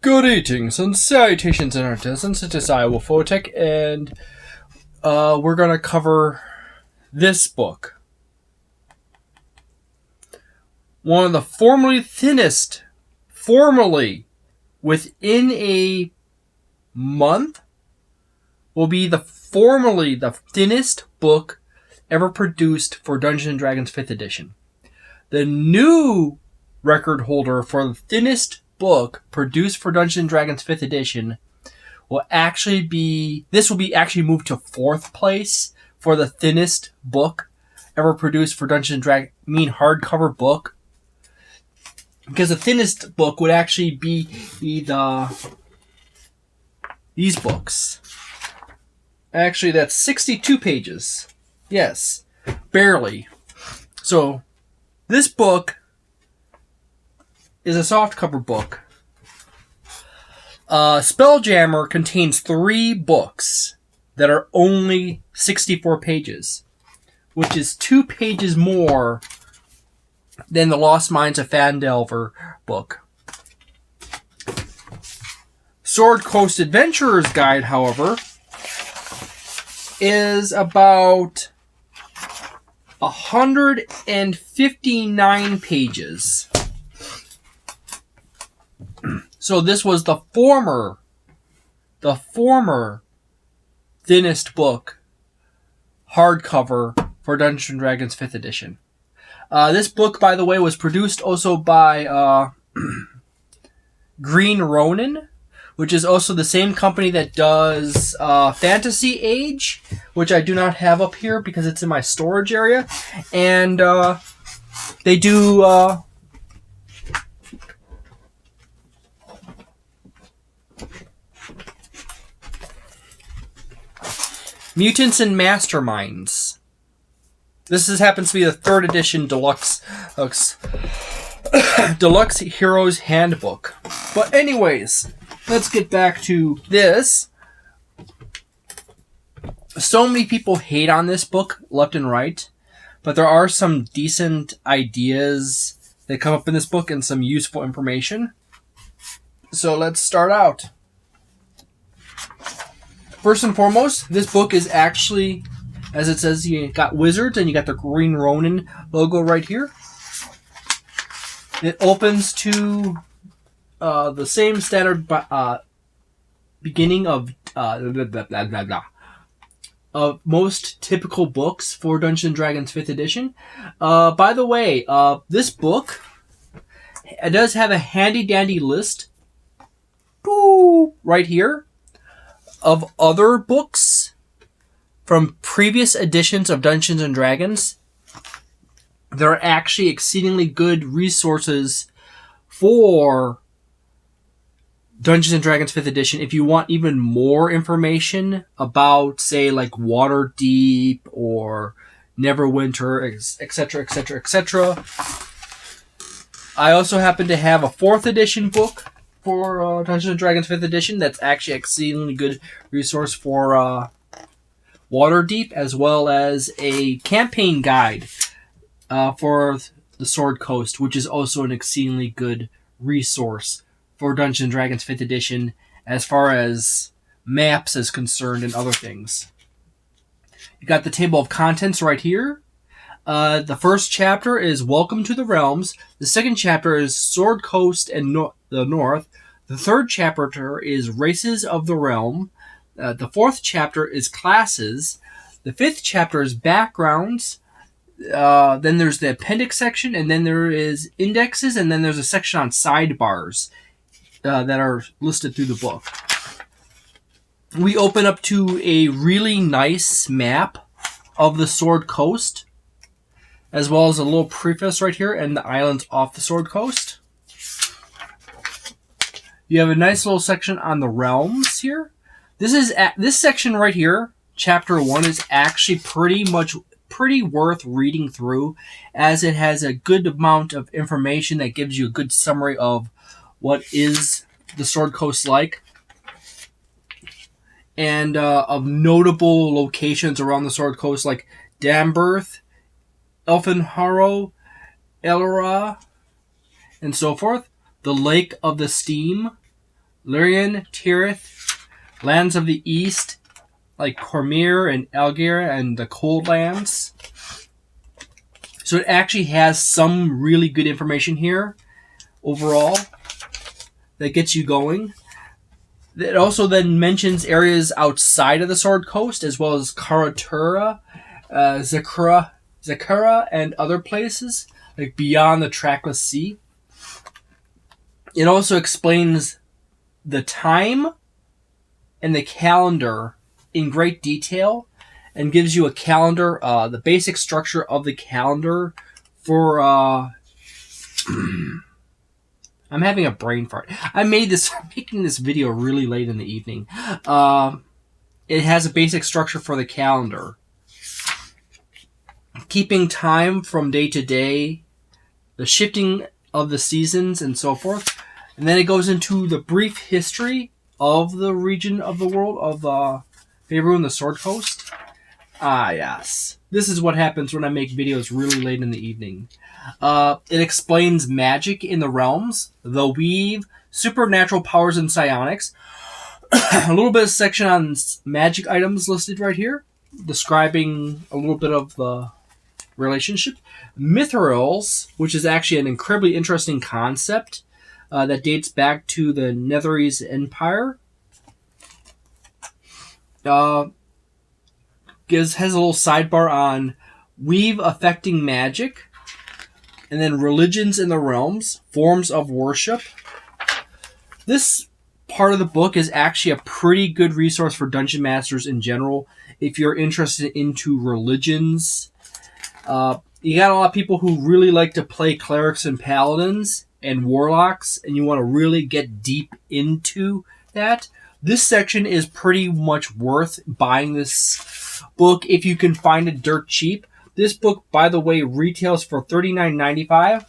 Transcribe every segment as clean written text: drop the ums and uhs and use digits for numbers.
Good evenings and salutations in our distance. It is I, Wolfphototech, and we're going to cover this book. One of the formerly within a month, will be the thinnest book ever produced for Dungeons & Dragons 5th edition. The new record holder for the thinnest book produced for Dungeons & Dragons 5th edition will actually moved to 4th place for the thinnest book ever produced for Dungeons & Dragons, hardcover book. Because the thinnest book would actually be these books. Actually, that's 62 pages. Yes, barely. So, this book is a softcover book. Spelljammer contains 3 books that are only 64 pages, which is 2 pages more than the Lost Mines of Phandelver book. Sword Coast Adventurer's Guide, however, is about 159 pages. So this was the former thinnest book, hardcover, for Dungeons & Dragons 5th edition. This book, by the way, was produced also by Green Ronin, which is also the same company that does Fantasy Age, which I do not have up here because it's in my storage area. And they do Mutants and Masterminds. This happens to be the 3rd edition deluxe Heroes Handbook. But anyways, let's get back to this. So many people hate on this book, left and right, but there are some decent ideas that come up in this book and some useful information. So let's start out. First and foremost, this book is actually, as it says, you got wizards and you got the Green Ronin logo right here. It opens to the same standard beginning of most typical books for Dungeons & Dragons 5th edition. By the way, this book, it does have a handy-dandy list right here of other books from previous editions of Dungeons & Dragons. There are actually exceedingly good resources for Dungeons & Dragons 5th edition if you want even more information about, say, like Waterdeep or Neverwinter, etc., etc., etc. I also happen to have a 4th edition book for Dungeons & Dragons 5th edition that's actually exceedingly good resource for Waterdeep, as well as a campaign guide for the Sword Coast, which is also an exceedingly good resource for Dungeons & Dragons 5th edition as far as maps is concerned and other things. You got the table of contents right here. The first chapter is Welcome to the Realms. The second chapter is Sword Coast and the North. The third chapter is Races of the Realm. The fourth chapter is Classes. The fifth chapter is Backgrounds. Then there's the appendix section, and then there is indexes, and then there's a section on sidebars that are listed through the book. We open up to a really nice map of the Sword Coast, as well as a little preface right here and the islands off the Sword Coast. You have a nice little section on the realms here. This section right here, chapter 1, is actually pretty worth reading through, as it has a good amount of information that gives you a good summary of what is the Sword Coast like, and of notable locations around the Sword Coast like Damberth, Elfinharrow, Elra, and so forth. The Lake of the Steam, Lyrien, Tirith, lands of the east, like Cormyr and Elgir and the Cold Lands. So it actually has some really good information here overall that gets you going. It also then mentions areas outside of the Sword Coast, as well as Karatura, Zakura, and other places, like beyond the Trackless Sea. It also explains the time and the calendar in great detail, and gives you a calendar, the basic structure of the calendar for... I'm having a brain fart. I'm making this video really late in the evening. It has a basic structure for the calendar. Keeping time from day to day, the shifting of the seasons, and so forth. And then it goes into the brief history of the region of the world of Faerûn, the Sword Coast. Ah, yes. This is what happens when I make videos really late in the evening. It explains magic in the realms, the weave, supernatural powers and psionics. A little bit of section on magic items listed right here, describing a little bit of the relationship. Mithrils, which is actually an incredibly interesting concept that dates back to the Netherese Empire. Has a little sidebar on weave affecting magic, and then religions in the realms, forms of worship. This part of the book is actually a pretty good resource for dungeon masters in general if you're interested into religions. You got a lot of people who really like to play clerics and paladins and warlocks, and you want to really get deep into that. This section is pretty much worth buying this book if you can find it dirt cheap. This book, by the way, retails for $39.95.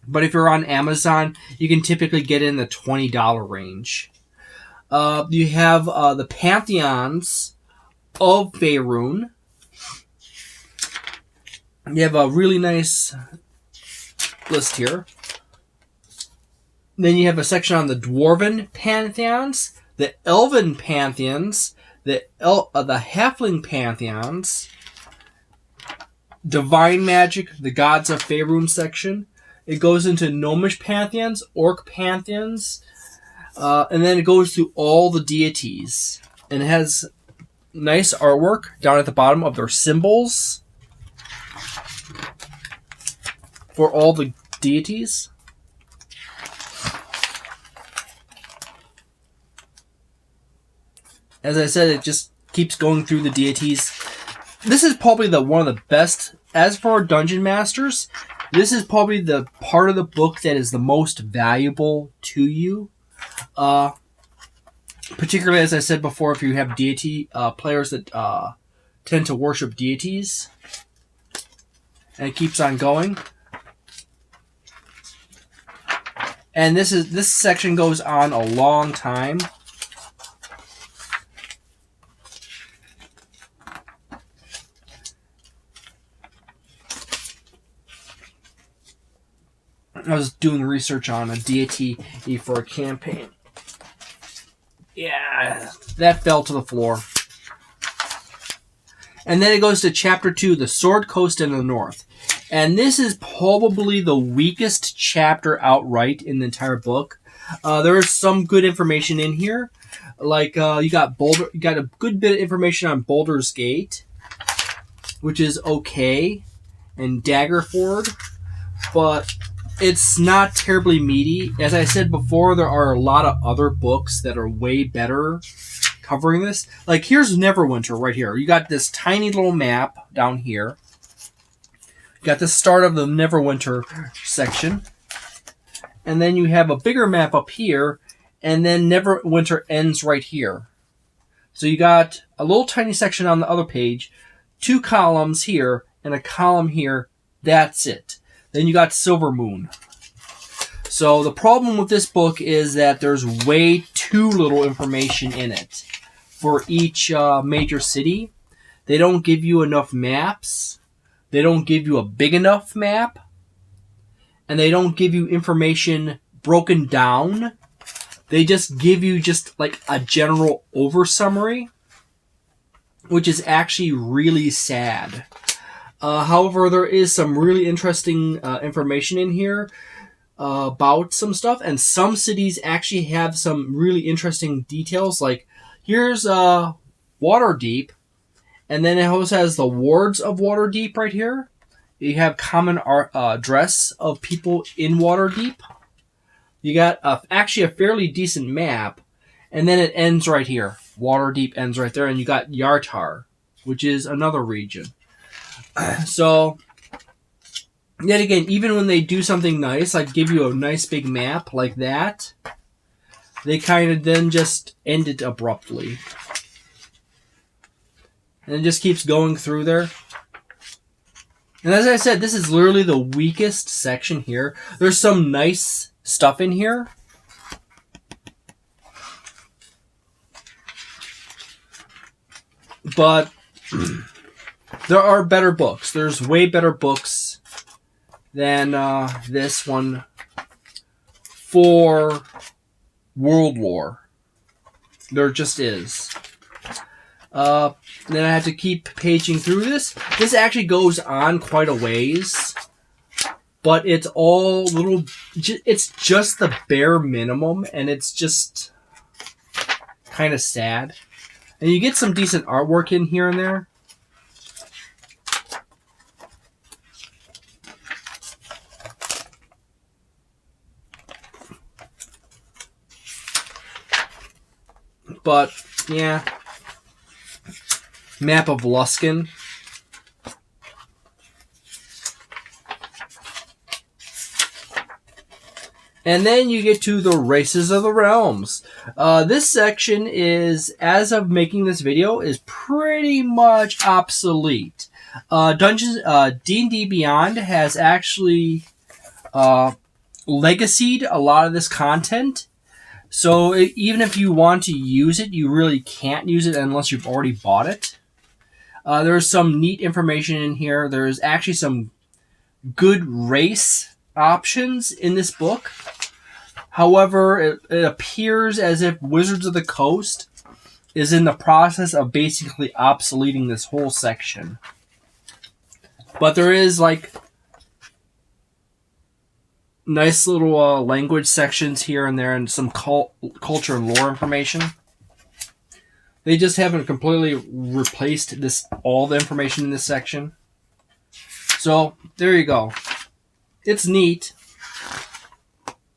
But if you're on Amazon, you can typically get it in the $20 range. You have the Pantheons of Faerûn. You have a really nice list here. Then you have a section on the Dwarven Pantheons, the Elven Pantheons, the Halfling Pantheons, Divine Magic, the Gods of Faerûn section. It goes into Gnomish Pantheons, Orc Pantheons, and then it goes through all the deities. And it has nice artwork down at the bottom of their symbols for all the deities. As I said, it just keeps going through the deities. This is probably one of the best. As for Dungeon Masters, this is probably the part of the book that is the most valuable to you. Particularly, as I said before, if you have deity players that tend to worship deities. And it keeps on going. And this section goes on a long time. I was doing research on a deity for a campaign. Yeah, that fell to the floor. And then it goes to Chapter 2, the Sword Coast in the North. And this is probably the weakest chapter outright in the entire book. There is some good information in here. Like, you got a good bit of information on Baldur's Gate, which is okay, and Daggerford, but it's not terribly meaty. As I said before, there are a lot of other books that are way better covering this. Like, here's Neverwinter right here. You got this tiny little map down here. You got the start of the Neverwinter section. And then you have a bigger map up here. And then Neverwinter ends right here. So you got a little tiny section on the other page. 2 columns here and a column here. That's it. Then you got Silvermoon. So the problem with this book is that there's way too little information in it for each major city. They don't give you enough maps. They don't give you a big enough map. And they don't give you information broken down They just give you just like a general oversummary, which is actually really sad. However, there is some really interesting information in here about some stuff, and some cities actually have some really interesting details. Like, here's Waterdeep, and then it also has the wards of Waterdeep right here. You have common address of people in Waterdeep. You got actually a fairly decent map, and then it ends right here. Waterdeep ends right there, and you got Yartar, which is another region. So, yet again, even when they do something nice, like give you a nice big map like that, they kind of then just end it abruptly. And it just keeps going through there. And as I said, this is literally the weakest section here. There's some nice stuff in here. But there are better books. There's way better books than this one for World War. There just is. Then I have to keep paging through this. This actually goes on quite a ways, but it's all little. It's just the bare minimum, and it's just kind of sad. And you get some decent artwork in here and there. But, yeah. Map of Luskan. And then you get to the Races of the Realms. This section is, as of making this video, is pretty much obsolete. D&D Beyond has actually legacied a lot of this content. So even if you want to use it, you really can't use it unless you've already bought it. There's some neat information in here. There's actually some good race options in this book. However, it appears as if Wizards of the Coast is in the process of basically obsoleting this whole section. But there is like nice little language sections here and there, and some culture and lore information. They just haven't completely replaced all the information in this section. So, there you go. It's neat.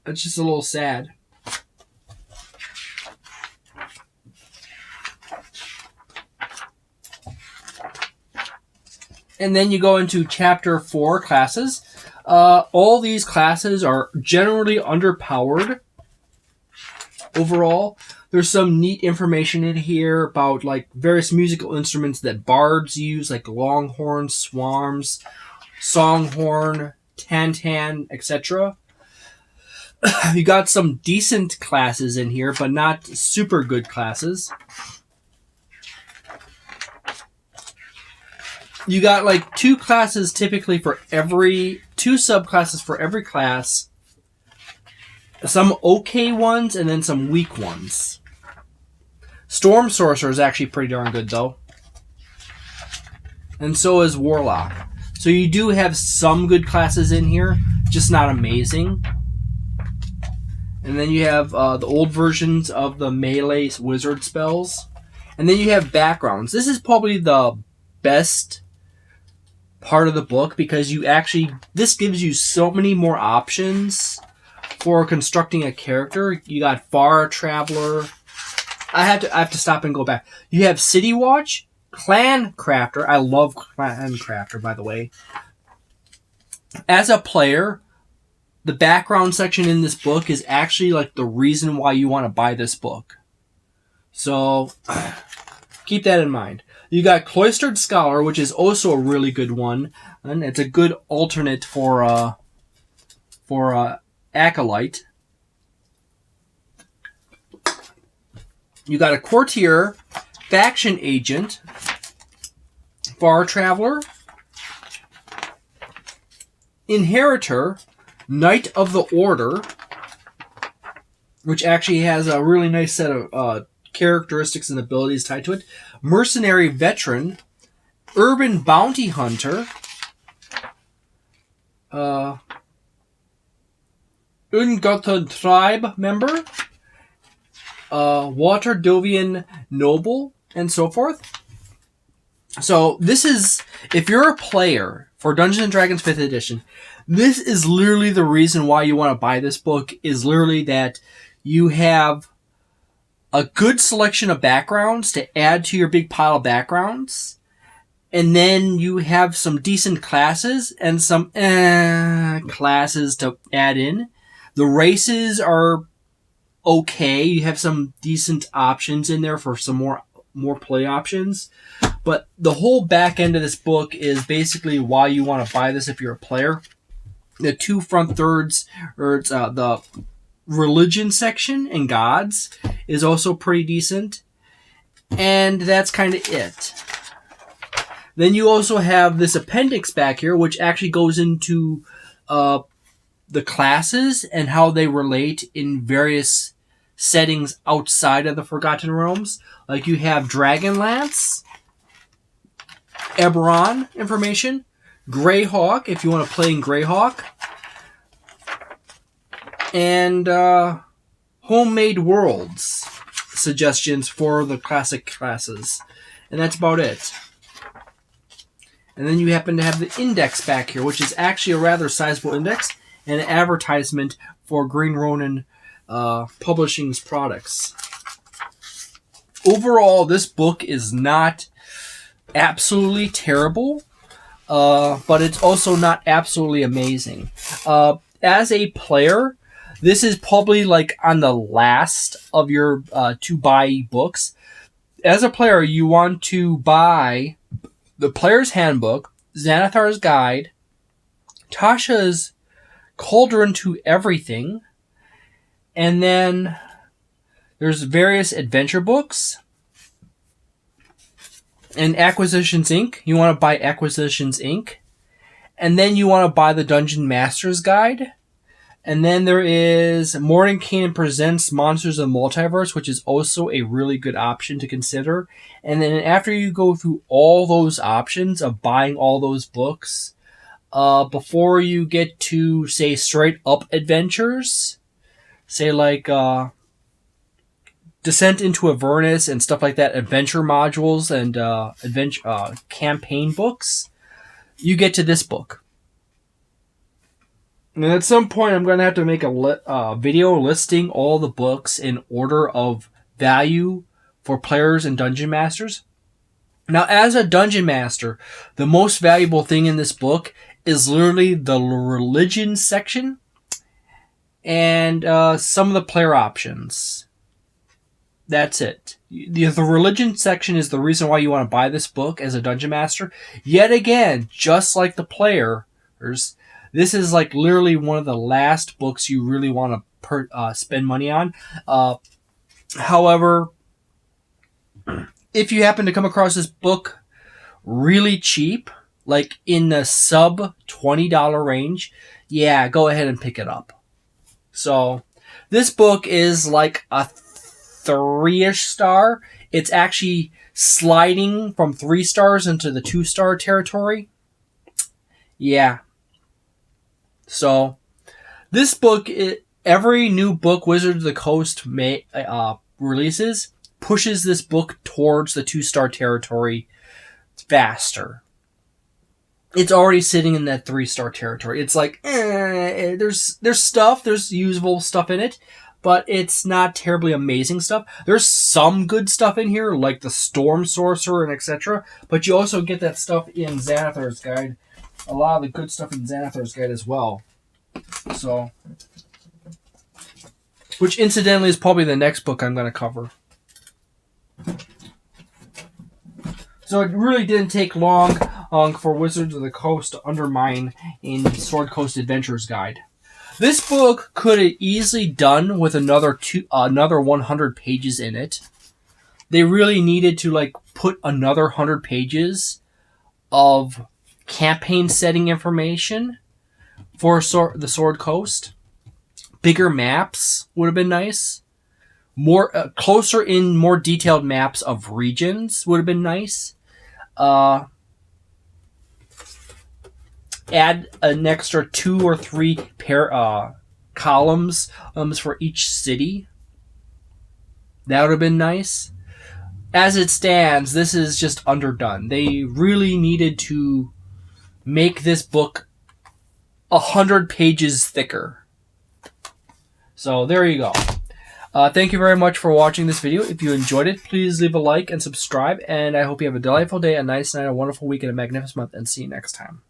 It's just a little sad. And then you go into Chapter 4 classes. All these classes are generally underpowered overall. There's some neat information in here about like various musical instruments that bards use, like longhorn, swarms, songhorn, tantan, etc. You got some decent classes in here, but not super good classes. You got like two subclasses for every class. Some okay ones and then some weak ones. Storm Sorcerer is actually pretty darn good though. And so is Warlock. So you do have some good classes in here, just not amazing. And then you have the old versions of the melee wizard spells. And then you have backgrounds. This is probably the best part of the book because this gives you so many more options for constructing a character. You got Far Traveler. I have to stop and go back. You have City Watch, Clan Crafter. I love Clan Crafter, by the way. As a player, the background section in this book is actually like the reason why you want to buy this book. So keep that in mind. You got Cloistered Scholar, which is also a really good one, and it's a good alternate for Acolyte. You got a Courtier, Faction Agent, Far Traveler, Inheritor, Knight of the Order, which actually has a really nice set of characteristics and abilities tied to it. Mercenary Veteran, Urban Bounty Hunter, Ungutted Tribe Member, Waterdeep Noble, and so forth. So this is, if you're a player for Dungeons & Dragons 5th edition, this is literally the reason why you want to buy this book, is literally that you have a good selection of backgrounds to add to your big pile of backgrounds, and then you have some decent classes and some classes to add in. The races are okay. You have some decent options in there for some more play options. But the whole back end of this book is basically why you want to buy this if you're a player. The two front thirds, or it's the religion section and gods, is also pretty decent. And that's kind of it. Then you also have this appendix back here, which actually goes into the classes and how they relate in various settings outside of the Forgotten Realms. Like you have Dragonlance, Eberron information, Greyhawk, if you want to play in Greyhawk, and Homemade Worlds suggestions for the classic classes. And that's about it. And then you happen to have the index back here, which is actually a rather sizable index, and an advertisement for Green Ronin Publishing's products. Overall, this book is not absolutely terrible, but it's also not absolutely amazing. As a player, this is probably like on the last of your to buy books. As a player, you want to buy the Player's Handbook, Xanathar's Guide, Tasha's Cauldron to Everything, and then there's various adventure books. And Acquisitions Inc. You want to buy Acquisitions Inc. And then you want to buy the Dungeon Master's Guide. And then there is Mordenkainen Presents Monsters of the Multiverse, which is also a really good option to consider. And then after you go through all those options of buying all those books, before you get to, say, straight up adventures, say like Descent into Avernus and stuff like that, adventure modules and adventure campaign books, you get to this book. And at some point, I'm going to have to make a video listing all the books in order of value for players and dungeon masters. Now, as a dungeon master, the most valuable thing in this book is literally the religion section and some of the player options. That's it. The religion section is the reason why you want to buy this book as a dungeon master. Yet again, just like the players, this is like literally one of the last books you really want to spend money on. However, if you happen to come across this book really cheap, like in the sub $20 range, yeah, go ahead and pick it up. So this book is like a 3-ish star. It's actually sliding from 3 stars into the 2-star territory. Yeah. So this book, every new book Wizards of the Coast releases pushes this book towards the 2-star territory faster. It's already sitting in that 3-star territory. It's like, there's stuff, there's usable stuff in it, but it's not terribly amazing stuff. There's some good stuff in here, like the Storm Sorcerer and etc., but you also get that stuff in Xanathar's Guide. A lot of the good stuff in Xanathar's Guide as well. So, which incidentally is probably the next book I'm going to cover. So it really didn't take long for Wizards of the Coast to undermine in Sword Coast Adventures Guide. This book could have easily done with another 100 pages in it. They really needed to put another 100 pages of campaign setting information for the Sword Coast. bigger maps would have been nice. More closer in, more detailed maps of regions would have been nice. Add an extra 2 or 3 columns for each city. That would have been nice. As it stands, this is just underdone. They really needed to make this book 100 pages thicker. So there you go. Thank you very much for watching this video. If you enjoyed it, please leave a like and subscribe. And I hope you have a delightful day, a nice night, a wonderful week, and a magnificent month. And see you next time.